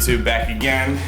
YouTube, back again.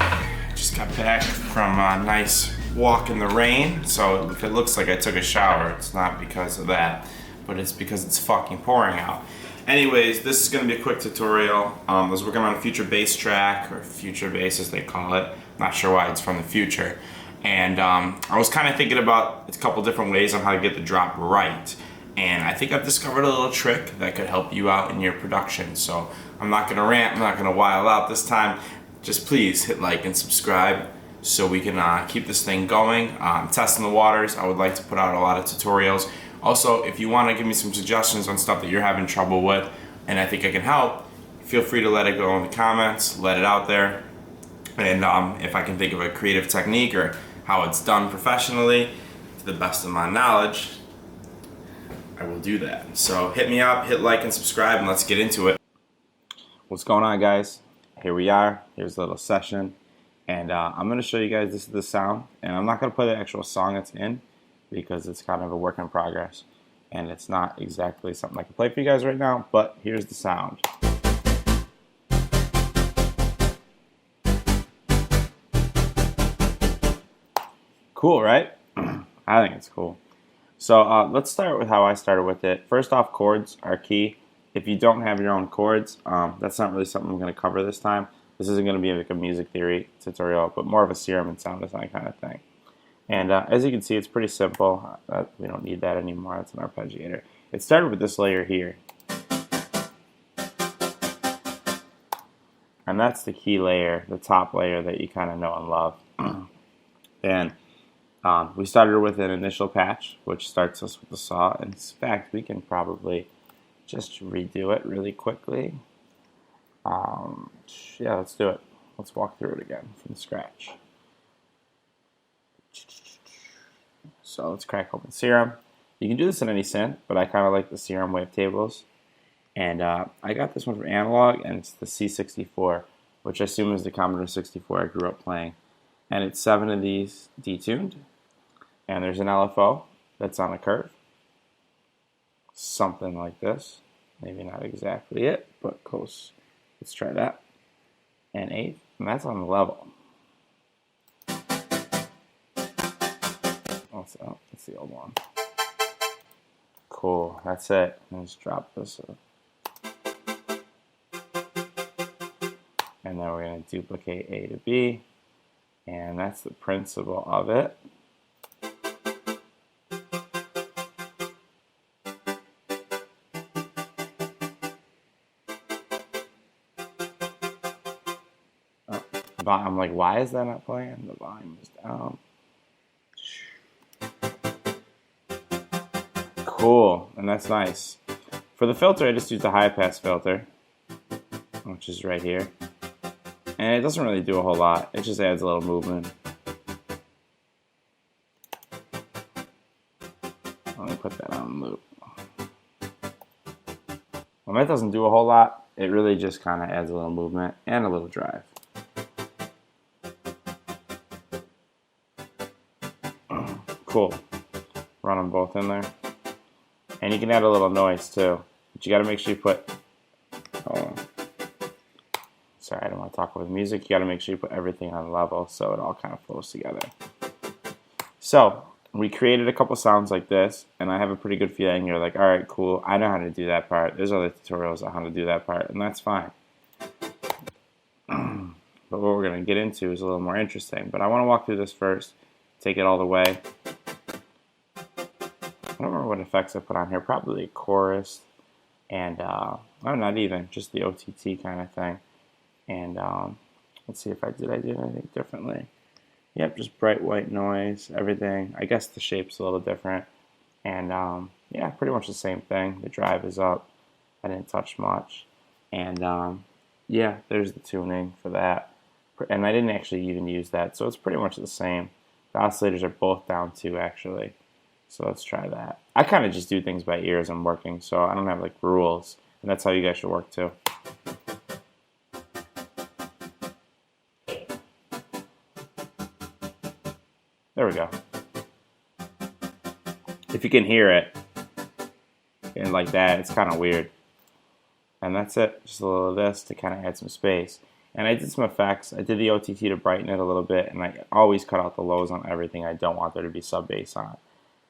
Just got back from a nice walk in the rain, so if it looks like I took a shower, it's not because of that, but it's because it's fucking pouring out. Anyways, this is going to be a quick tutorial. I was working on a Future Bass track, or Future Bass as they call it. Not sure why it's from the future. And I was kind of thinking about a couple different ways on how to get the drop right. And I think I've discovered a little trick that could help you out in your production. So I'm not gonna rant, I'm not gonna wild out this time. Just please hit like and subscribe so we can keep this thing going. I'm testing the waters. I would like to put out a lot of tutorials. Also, if you wanna give me some suggestions on stuff that you're having trouble with and I think I can help, feel free to let it go in the comments, let it out there. And if I can think of a creative technique or how it's done professionally, to the best of my knowledge, I will do that. So hit me up, hit like and subscribe, and let's get into it. What's going on, guys? Here we are. Here's a little session. And I'm going to show you guys this is the sound. And I'm not going to play the actual song it's in because it's kind of a work in progress. And it's not exactly something I can play for you guys right now, but here's the sound. Cool, right? I think it's cool. So let's start with how I started with it. First off, chords are key. If you don't have your own chords, that's not really something I'm going to cover this time. This isn't going to be like a music theory tutorial, but more of a serum and sound design kind of thing. And as you can see, it's pretty simple. We don't need that anymore. It's an arpeggiator. It started with this layer here. And that's the key layer, the top layer that you kind of know and love. And we started with an initial patch, which starts us with the saw. In fact, we can probably just redo it really quickly. Yeah, let's do it. Let's walk through it again from scratch. So let's crack open Serum. You can do this in any synth, but I kind of like the Serum wavetables. And I got this one from Analog, and it's the C64, which I assume is the Commodore 64 I grew up playing. And it's 7 of these detuned. And there's an LFO that's on a curve. Something like this. Maybe not exactly it, but close. Let's try that. And 8, and that's on the level. Oh, that's the old one. Cool, that's it. Let's drop this up. And then we're going to duplicate A to B. And that's the principle of it. I'm like, why is that not playing? The volume is down. Cool, and that's nice. For the filter, I just use the high pass filter, which is right here. And it doesn't really do a whole lot. It just adds a little movement. Let me put that on loop. When that doesn't do a whole lot, it really just kind of adds a little movement and a little drive. Cool. Run them both in there. And you can add a little noise too. But you got to make sure you put... Sorry, I don't want to talk over the music. You got to make sure you put everything on level so it all kind of flows together. So, we created a couple sounds like this, and I have a pretty good feeling you're like, alright, cool, I know how to do that part. There's other tutorials on how to do that part, and that's fine. But what we're going to get into is a little more interesting. But I want to walk through this first, take it all the way. I don't remember what effects I put on here. Probably a chorus, and oh, not even, just the OTT kind of thing. And let's see if I did anything differently. Yep, just bright white noise, everything. I guess the shape's a little different. And yeah, pretty much the same thing. The drive is up. I didn't touch much. And yeah, there's the tuning for that. And I didn't actually even use that, so it's pretty much the same. The oscillators are both down too, actually. So let's try that. I kind of just do things by ear as I'm working, so I don't have like rules. And that's how you guys should work too. There we go. If you can hear it, and like that, it's kind of weird. And that's it, just a little of this to kind of add some space. And I did some effects. I did the OTT to brighten it a little bit, and I always cut out the lows on everything I don't want there to be sub bass on.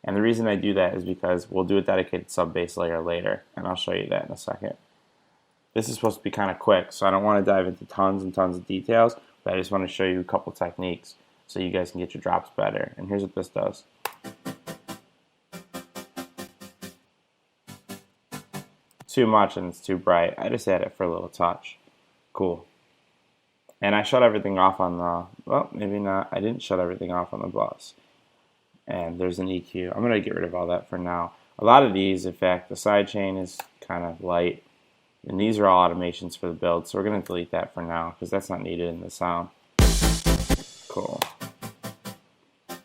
And the reason I do that is because we'll do a dedicated sub bass layer later, and I'll show you that in a second. This is supposed to be kind of quick, so I don't want to dive into tons and tons of details, but I just want to show you a couple techniques so you guys can get your drops better. And here's what this does. Too much and it's too bright. I just add it for a little touch. Cool. And I shut everything off on the, well, maybe not. I didn't shut everything off on the bus. And there's an EQ. I'm going to get rid of all that for now. A lot of these, in fact, the sidechain is kind of light. And these are all automations for the build, so we're going to delete that for now because that's not needed in the sound. Cool.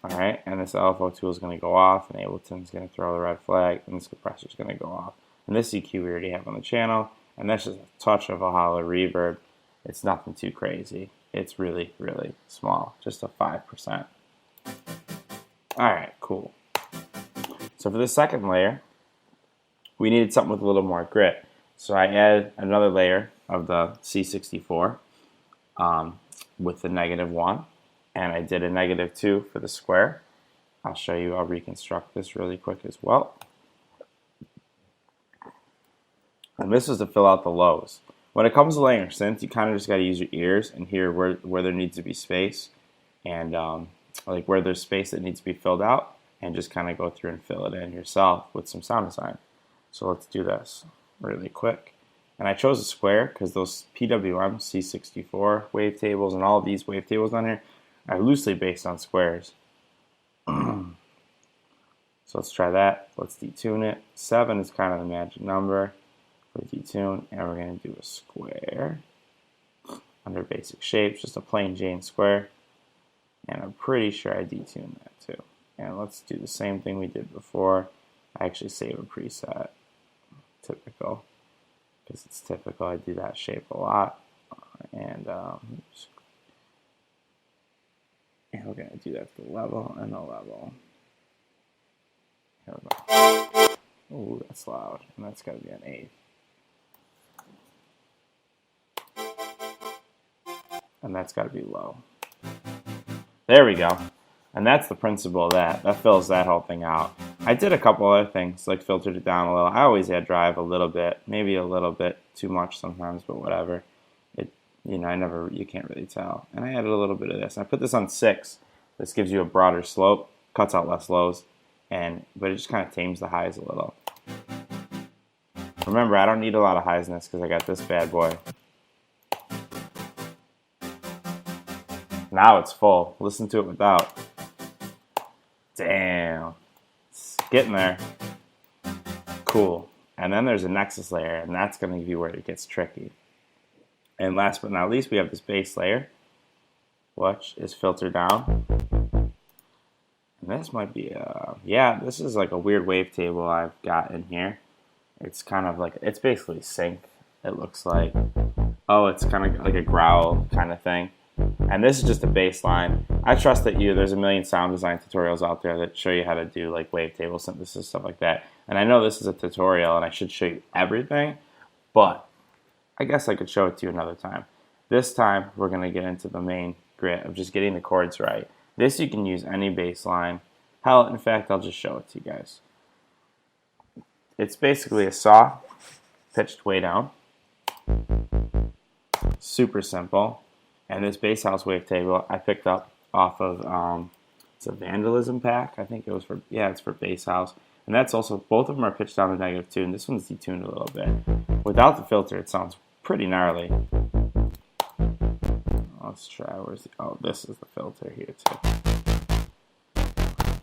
Alright, and this LFO tool is going to go off, and Ableton's going to throw the red flag, and this compressor is going to go off. And this EQ we already have on the channel, and that's just a touch of a hollow reverb. It's nothing too crazy. It's really, really small, just a 5%. Alright, cool. So for the second layer, we needed something with a little more grit. So I added another layer of the C64 with the -1, and I did a -2 for the square. I'll show you, I'll reconstruct this really quick as well. And this is to fill out the lows. When it comes to layering synth, you kind of just got to use your ears and hear where there needs to be space, and like where there's space that needs to be filled out, and just kind of go through and fill it in yourself with some sound design. So let's do this really quick. And I chose a square because those PWM C64 wavetables and all of these wavetables on here are loosely based on squares. So let's try that. Let's detune it. 7 is kind of the magic number for detune, and we're going to do a square under basic shapes, just a plain Jane square. And I'm pretty sure I detuned that too. And let's do the same thing we did before. I actually save a preset. Typical. Because it's typical, I do that shape a lot. And we're going to do that to the level and the level. Here we go. Ooh, that's loud. And that's got to be an 8. And that's got to be low. There we go. And that's the principle of that. That fills that whole thing out. I did a couple other things, like filtered it down a little. I always add drive a little bit, maybe a little bit too much sometimes, but whatever. You can't really tell. And I added a little bit of this. I put this on 6. This gives you a broader slope, cuts out less lows, but it just kind of tames the highs a little. Remember, I don't need a lot of highs in this because I got this bad boy. Now it's full. Listen to it without. Damn. It's getting there. Cool. And then there's a nexus layer, and that's going to be where it gets tricky. And last but not least, we have this base layer, which is filtered down. And this might be, this is like a weird wavetable I've got in here. It's kind of like, it's basically synth, it looks like. Oh, it's kind of like a growl kind of thing. And this is just a bass line. I trust that there's a million sound design tutorials out there that show you how to do like wavetable synthesis, stuff like that. And I know this is a tutorial and I should show you everything, but I guess I could show it to you another time. This time, we're going to get into the main grit of just getting the chords right. This you can use any bass line. Hell, in fact, I'll just show it to you guys. It's basically a saw pitched way down. Super simple. And this bass house wavetable I picked up off of, it's a Vandalism pack. I think it was for, it's for bass house. And that's also, both of them are pitched down to -2, and this one's detuned a little bit. Without the filter, it sounds pretty gnarly. Let's try, this is the filter here too.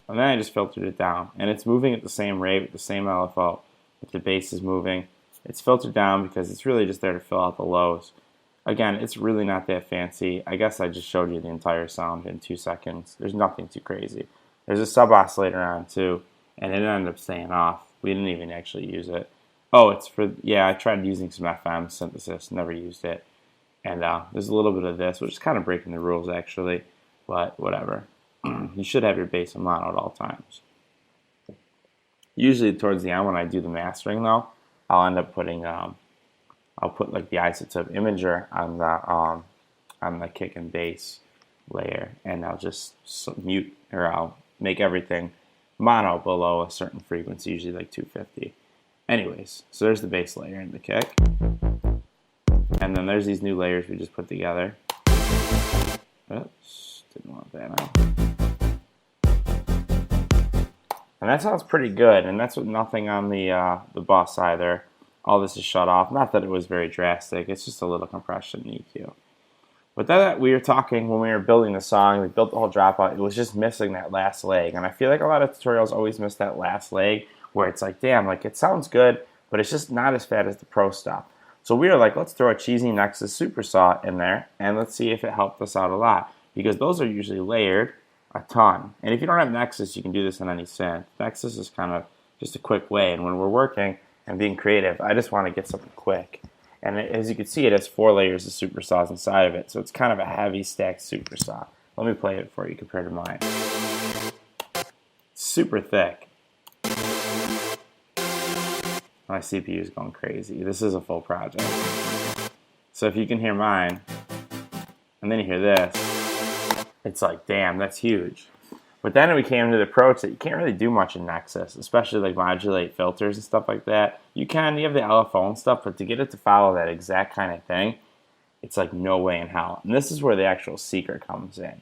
And then I just filtered it down. And it's moving at the same rate, with the same LFO. If the bass is moving, it's filtered down because it's really just there to fill out the lows. Again, it's really not that fancy. I guess I just showed you the entire sound in 2 seconds. There's nothing too crazy. There's a sub oscillator on too, and it ended up staying off. We didn't even actually use it. Oh, it's for, I tried using some FM synthesis, never used it. And there's a little bit of this, which is kind of breaking the rules actually, but whatever. You should have your bass in mono at all times. Usually towards the end when I do the mastering though, I'll end up putting, I'll put like the isotope imager on the on the kick and bass layer, and I'll just mute, or I'll make everything mono below a certain frequency, usually like 250. Anyways, so there's the bass layer and the kick. And then there's these new layers we just put together. Oops, didn't want that out. And that sounds pretty good, and that's with nothing on the bus either. All this is shut off. Not that it was very drastic, it's just a little compression EQ. But that we were talking when we were building the song, we built the whole dropout, it was just missing that last leg. And I feel like a lot of tutorials always miss that last leg, where it's like, damn, like it sounds good, but it's just not as fat as the pro stuff. So we were like, let's throw a cheesy Nexus Super Saw in there, and let's see if it helped us out a lot. Because those are usually layered a ton. And if you don't have Nexus, you can do this in any synth. Nexus is kind of just a quick way, and when we're working and being creative, I just want to get something quick. And as you can see, it has 4 layers of super saws inside of it, so it's kind of a heavy stacked super saw. Let me play it for you compared to mine. Super thick. My CPU is going crazy. This is a full project. So if you can hear mine, and then you hear this, it's like, damn, that's huge. But then we came to the approach that you can't really do much in Nexus, especially like modulate filters and stuff like that. You have the LFO and stuff, but to get it to follow that exact kind of thing, it's like no way in hell. And this is where the actual secret comes in.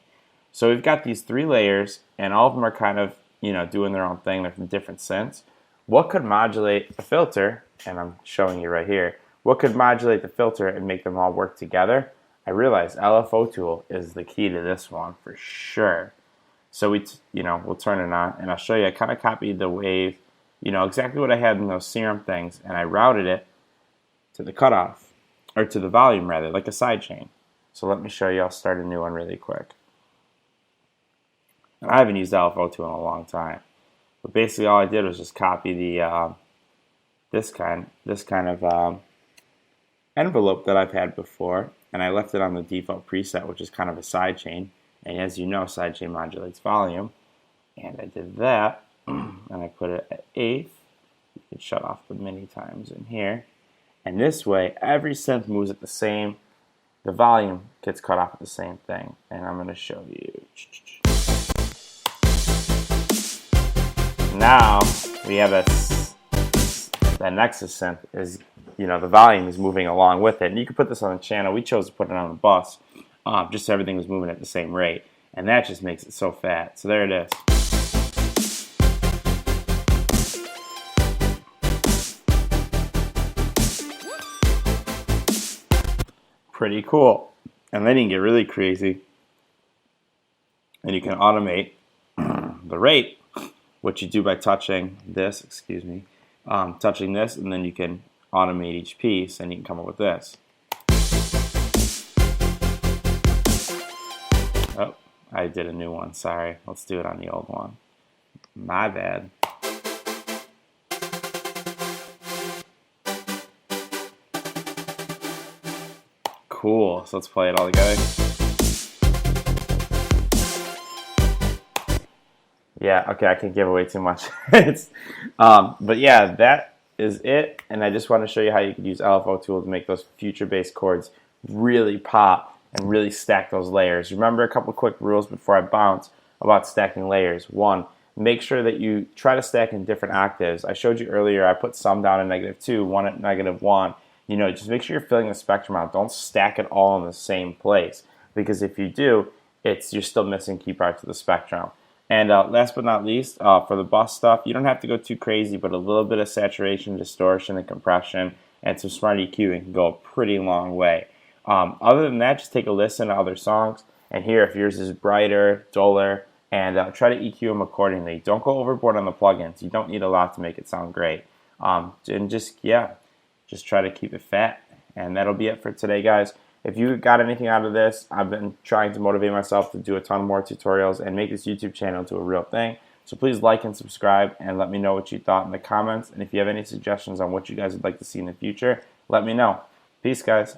So we've got these 3 layers, and all of them are kind of, doing their own thing. They're from different synths. What could modulate a filter, and I'm showing you right here, what could modulate the filter and make them all work together? I realized LFO tool is the key to this one for sure. So we'll turn it on, and I'll show you. I kind of copied the wave, exactly what I had in those serum things, and I routed it to the cutoff, or to the volume rather, like a sidechain. So let me show you. I'll start a new one really quick. And I haven't used LFO tool in a long time, but basically all I did was just copy the this kind of envelope that I've had before, and I left it on the default preset, which is kind of a sidechain. And as you know, sidechain modulates volume. And I did that, and I put it at 8th. You can shut off the many times in here. And this way, every synth moves at the same, the volume gets cut off at the same thing. And I'm going to show you. Now, we have that Nexus synth is, the volume is moving along with it. And you can put this on the channel. We chose to put it on the bus. Just so everything was moving at the same rate. And that just makes it so fat. So there it is. Pretty cool. And then you can get really crazy. And you can automate the rate, which you do by touching this, touching this, and then you can automate each piece, and you can come up with this. Oh, I did a new one. Sorry. Let's do it on the old one. My bad. Cool. So let's play it all together. Yeah, okay, I can't give away too much. But yeah, that is it. And I just want to show you how you could use LFO tool to make those Future Bass Chords really pop and really stack those layers. Remember a couple quick rules before I bounce about stacking layers. 1, make sure that you try to stack in different octaves. I showed you earlier, I put some down at -2, one at -1. Just make sure you're filling the spectrum out. Don't stack it all in the same place, because if you do, you're still missing key parts of the spectrum. And last but not least, for the bus stuff, you don't have to go too crazy, but a little bit of saturation, distortion, and compression, and some smart EQing can go a pretty long way. Other than that, just take a listen to other songs and hear if yours is brighter, duller, and try to EQ them accordingly. Don't go overboard on the plugins. You don't need a lot to make it sound great. And just try to keep it fat. And that'll be it for today, guys. If you got anything out of this, I've been trying to motivate myself to do a ton more tutorials and make this YouTube channel into a real thing. So please like and subscribe, and let me know what you thought in the comments. And if you have any suggestions on what you guys would like to see in the future, let me know. Peace, guys.